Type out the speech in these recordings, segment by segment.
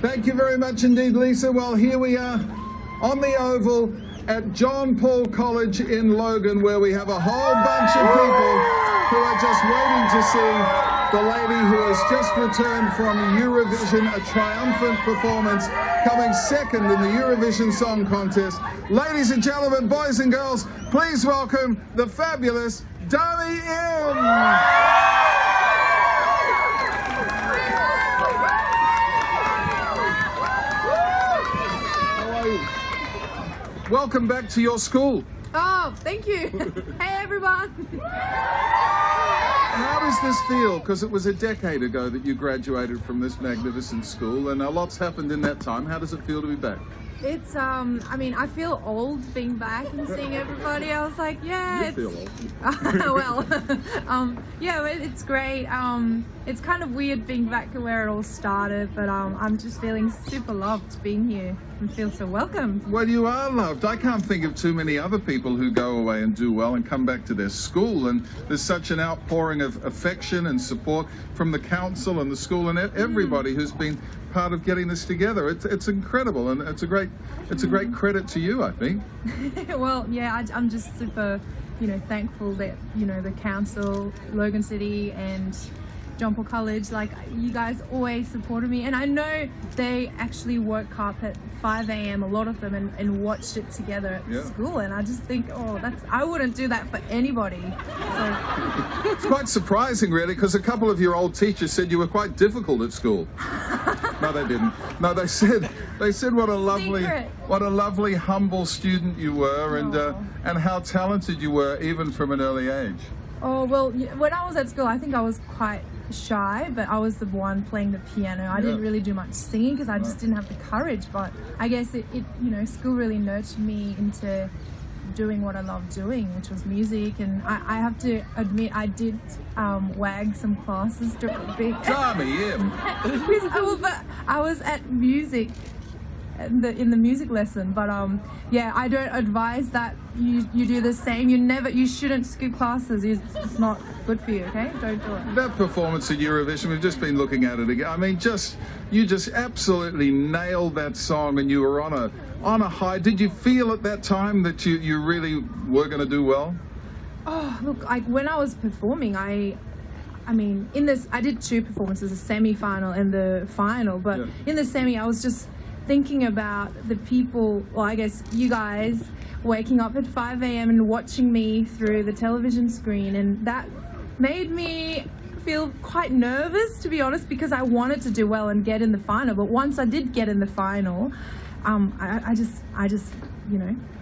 Thank you very much indeed, Lisa. Well, here we are on the Oval at John Paul College in Logan, where we have a whole bunch of people who are just waiting to see the lady who has just returned from Eurovision, a triumphant performance, coming second in the Eurovision Song Contest. Ladies and gentlemen, boys and girls, please welcome the fabulous Dami in. Welcome back to your school. Oh, thank you. Hey, everyone. How does this feel? Because it was a decade ago that you graduated from this magnificent school, and a lot's happened in that time. How does it feel to be back? It's, I mean, I feel old being back and seeing everybody. I was like, yeah, You feel well, yeah, it's great. It's kind of weird being back to where it all started, but I'm just feeling super loved being here and feel so welcomed. Well, you are loved. I can't think of too many other people who go away and do well and come back to their school, and there's such an outpouring of affection and support from the council and the school and everybody who's been part of getting this together. It's incredible, and it's a great credit to you, I think. Well, yeah, I'm just super, thankful that, the council, Logan City and John Paul College, like, you guys always supported me, and I know they actually woke up at 5 a.m. a lot of them and watched it together at school, and I just think, I wouldn't do that for anybody. So it's quite surprising, really, because a couple of your old teachers said you were quite difficult at school. No, they didn't. No, they said what a lovely, humble student you were, and how talented you were, even from an early age. Oh, well, when I was at school, I think I was quite shy, but I was the one playing the piano. I didn't really do much singing because I just didn't have the courage, but I guess it school really nurtured me into doing what I love doing, which was music, and I have to admit I did wag some classes during because I was at music in the music lesson, but yeah, I don't advise that you do the same. You shouldn't skip classes. It's not good for you. Okay, don't do it. That performance at Eurovision, we've just been looking at it again. I mean, you just absolutely nailed that song, and you were on a high. Did you feel at that time that you really were going to do well? Oh, look, like when I was performing, I mean, I did two performances, a semi-final and the final, but in the semi, I was just thinking about the people, well, I guess you guys, waking up at 5 a.m. and watching me through the television screen, and that made me feel quite nervous, to be honest, because I wanted to do well and get in the final. But once I did get in the final, I just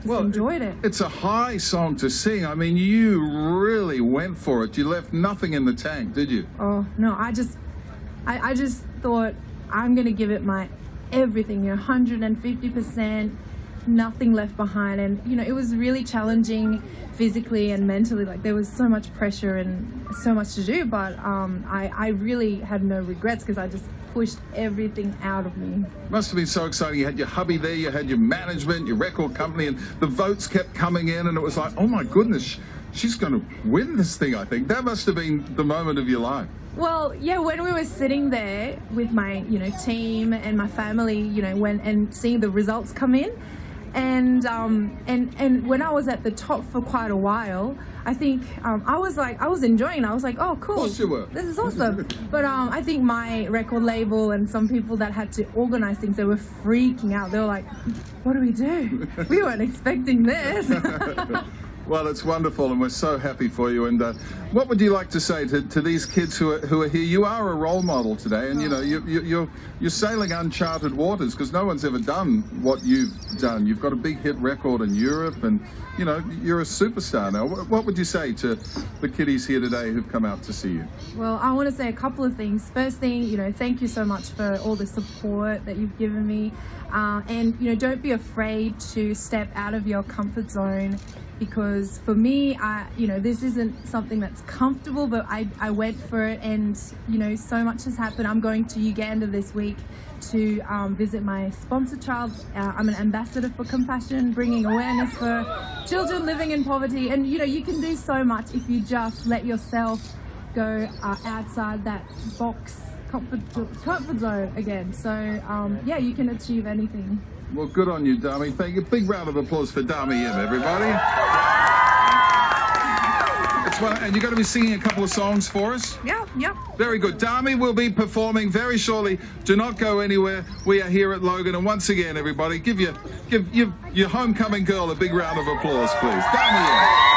enjoyed it. It's a high song to sing. I mean, you really went for it. You left nothing in the tank, did you? Oh no, I just thought I'm gonna give it my everything, 150%, nothing left behind, and it was really challenging physically and mentally. Like, there was so much pressure and so much to do, but I really had no regrets because I just pushed everything out of me. Must have been so exciting. You had your hubby there, you had your management, your record company, and the votes kept coming in, and it was like, oh my goodness, she's going to win this thing, I think. That must have been the moment of your life. Well, yeah, when we were sitting there with my, team and my family, and seeing the results come in, and when I was at the top for quite a while, I think I was enjoying it. I was like, oh, cool. Of course you were. This is awesome. But I think my record label and some people that had to organize things, they were freaking out. They were like, what do we do? We weren't expecting this. Well, it's wonderful, and we're so happy for you. And what would you like to say to these kids who are here? You are a role model today, and you're sailing uncharted waters because no one's ever done what you've done. You've got a big hit record in Europe, and you're a superstar now. What would you say to the kiddies here today who've come out to see you? Well, I want to say a couple of things. First thing, thank you so much for all the support that you've given me, and don't be afraid to step out of your comfort zone. Because for me, this isn't something that's comfortable, but I went for it, and so much has happened. I'm going to Uganda this week to visit my sponsor child. I'm an ambassador for compassion, bringing awareness for children living in poverty, and you can do so much if you just let yourself go outside that box comfort zone again. So yeah, you can achieve anything. Well, good on you, Dami. Thank you. Big round of applause for Dami, everybody. And you're going to be singing a couple of songs for us? Yeah. Very good. Dami will be performing very shortly. Do not go anywhere. We are here at Logan. And once again, everybody, give your homecoming girl a big round of applause, please. Dami.